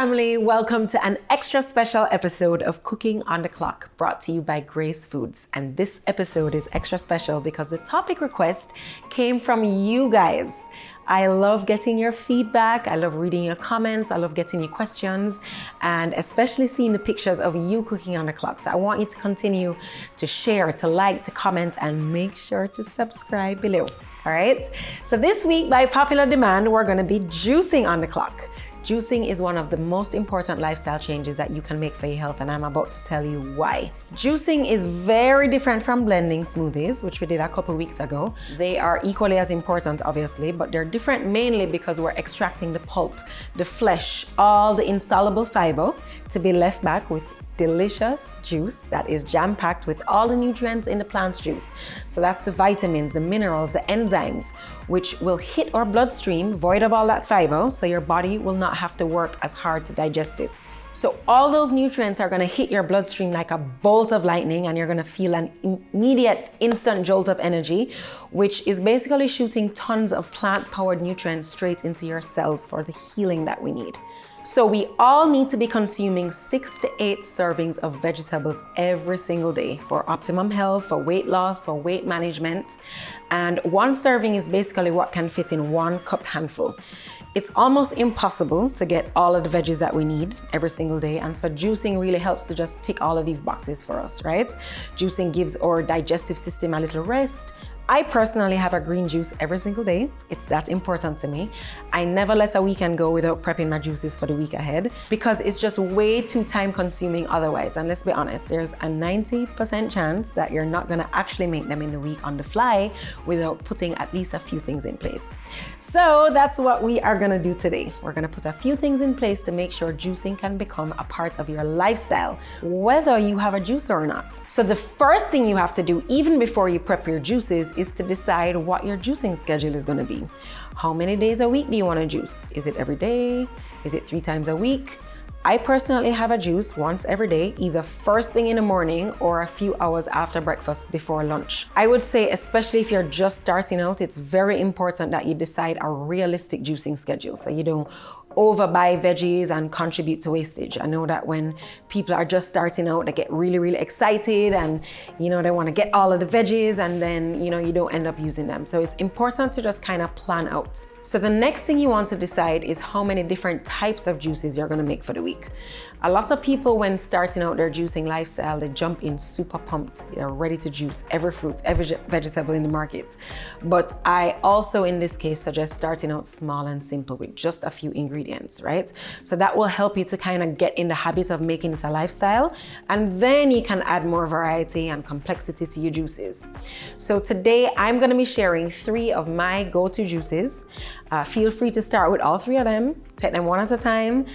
family, welcome to an extra special episode of Cooking on the Clock, brought to you by Grace Foods. And this episode is extra special because the topic request came from you guys. I love getting your feedback, I love reading your comments, I love getting your questions, and especially seeing the pictures of you cooking on the clock. So I want you to continue to share, to like, to comment, and make sure to subscribe below. All right, so this week, by popular demand, we're gonna be juicing on the clock. Juicing is one of the most important lifestyle changes that you can make for your health, and I'm about to tell you why. Juicing is very different from blending smoothies, which we did a couple weeks ago. They are equally as important, obviously, but they're different mainly because we're extracting the pulp, the flesh, all the insoluble fiber to be left back with delicious juice that is jam-packed with all the nutrients in the plant's juice. So that's the vitamins, the minerals, the enzymes, which will hit our bloodstream void of all that fiber, so your body will not have to work as hard to digest it. So all those nutrients are gonna hit your bloodstream like a bolt of lightning, and you're gonna feel an immediate, instant jolt of energy, which is basically shooting tons of plant-powered nutrients straight into your cells for the healing that we need. So we all need to be consuming 6 to 8 servings of vegetables every single day for optimum health, for weight loss, for weight management. And one serving is basically what can fit in one cupped handful. It's almost impossible to get all of the veggies that we need every single day. And so juicing really helps to just tick all of these boxes for us, right? Juicing gives our digestive system a little rest. I personally have a green juice every single day. It's that important to me. I never let a weekend go without prepping my juices for the week ahead because it's just way too time consuming otherwise. And let's be honest, there's a 90% chance that you're not gonna actually make them in the week on the fly without putting at least a few things in place. So that's what we are gonna do today. We're gonna put a few things in place to make sure juicing can become a part of your lifestyle, whether you have a juicer or not. So the first thing you have to do, even before you prep your juices, is to decide what your juicing schedule is going to be. How many days a week do you want to juice? Is it every day? Is it 3 times a week? I personally have a juice once every day, either first thing in the morning or a few hours after breakfast before lunch. I would say, especially if you're just starting out, it's very important that you decide a realistic juicing schedule so you don't overbuy veggies and contribute to wastage. I know that when people are just starting out, they get really, really excited and, they want to get all of the veggies and then, you don't end up using them. So it's important to just kind of plan out. So the next thing you want to decide is how many different types of juices you're going to make for the week. A lot of people, when starting out their juicing lifestyle, they jump in super pumped. They're ready to juice every fruit, every vegetable in the market. But I also, in this case, suggest starting out small and simple with just a few ingredients, right? So that will help you to kind of get in the habit of making it a lifestyle. And then you can add more variety and complexity to your juices. So today, I'm going to be sharing 3 of my go-to juices. Feel free to start with all 3 of them. Take them one at a time.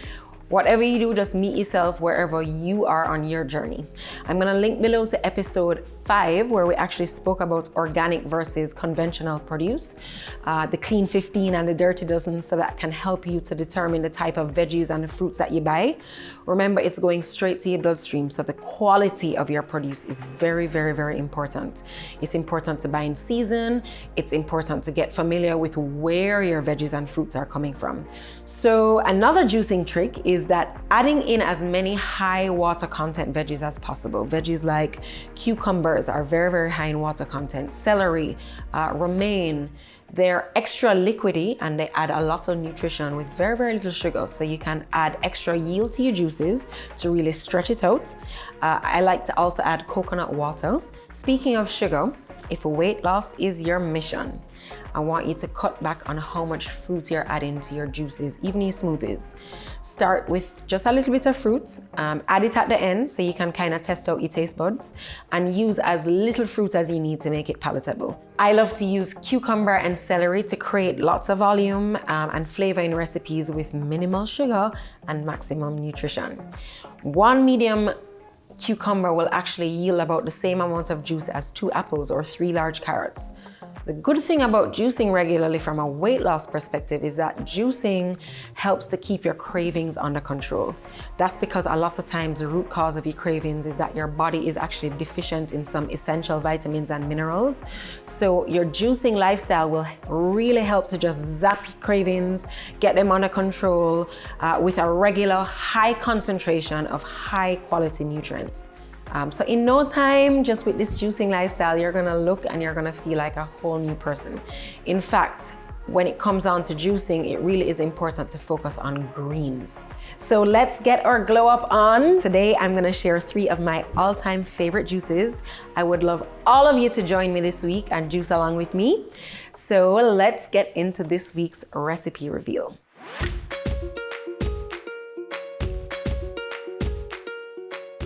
Whatever you do, just meet yourself wherever you are on your journey. I'm gonna link below to episode 5, where we actually spoke about organic versus conventional produce, the clean 15 and the dirty dozen, so that can help you to determine the type of veggies and the fruits that you buy. Remember, it's going straight to your bloodstream, so the quality of your produce is very, very, very important. It's important to buy in season. It's important to get familiar with where your veggies and fruits are coming from. So another juicing trick is that adding in as many high water content veggies as possible. Veggies like cucumbers are very, very high in water content. Celery, romaine, they're extra liquidy and they add a lot of nutrition with very, very little sugar. So you can add extra yield to your juices to really stretch it out. I like to also add coconut water. Speaking of sugar, if weight loss is your mission, I want you to cut back on how much fruit you're adding to your juices, even your smoothies. Start with just a little bit of fruit, add it at the end so you can kind of test out your taste buds, and use as little fruit as you need to make it palatable. I love to use cucumber and celery to create lots of volume and flavor in recipes with minimal sugar and maximum nutrition. 1 medium cucumber will actually yield about the same amount of juice as 2 apples or 3 large carrots. The good thing about juicing regularly from a weight loss perspective is that juicing helps to keep your cravings under control. That's because a lot of times the root cause of your cravings is that your body is actually deficient in some essential vitamins and minerals. So your juicing lifestyle will really help to just zap your cravings, get them under control with a regular high concentration of high quality nutrients. So in no time, just with this juicing lifestyle, you're gonna look and you're gonna feel like a whole new person. In fact, when it comes on to juicing, it really is important to focus on greens. So let's get our glow up on. Today, I'm gonna share 3 of my all-time favorite juices. I would love all of you to join me this week and juice along with me. So let's get into this week's recipe reveal.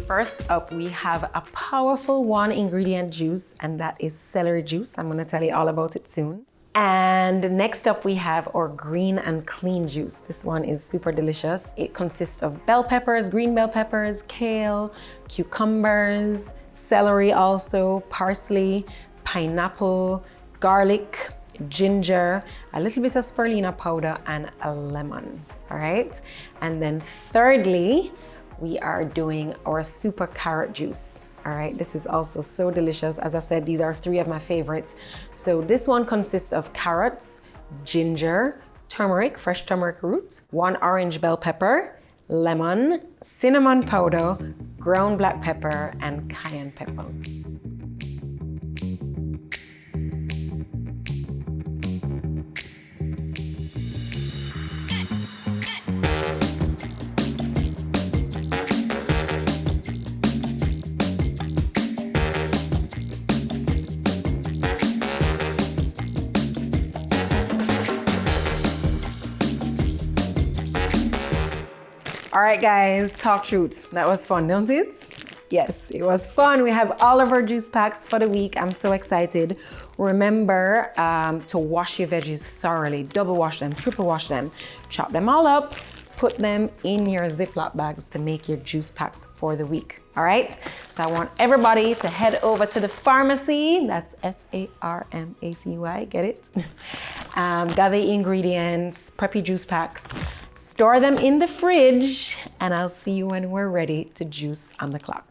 First up, we have a powerful 1-ingredient juice, and that is celery juice. I'm gonna tell you all about it soon. And next up, we have our green and clean juice. This one is super delicious. It consists of bell peppers, green bell peppers, kale, cucumbers, celery also, parsley, pineapple, garlic, ginger, a little bit of spirulina powder, and a lemon, all right? And then thirdly, we are doing our super carrot juice. All right, this is also so delicious. As I said, these are 3 of my favorites. So this one consists of carrots, ginger, turmeric, fresh turmeric roots, 1 orange bell pepper, lemon, cinnamon powder, ground black pepper, and cayenne pepper. All right, guys, talk truth. That was fun, don't it? Yes, it was fun. We have all of our juice packs for the week. I'm so excited. Remember to wash your veggies thoroughly. Double wash them, triple wash them. Chop them all up. Put them in your Ziploc bags to make your juice packs for the week. All right? So I want everybody to head over to the pharmacy. That's F-A-R-M-A-C-Y. Get it? Gather the ingredients, prep your juice packs, store them in the fridge, and I'll see you when we're ready to juice on the clock.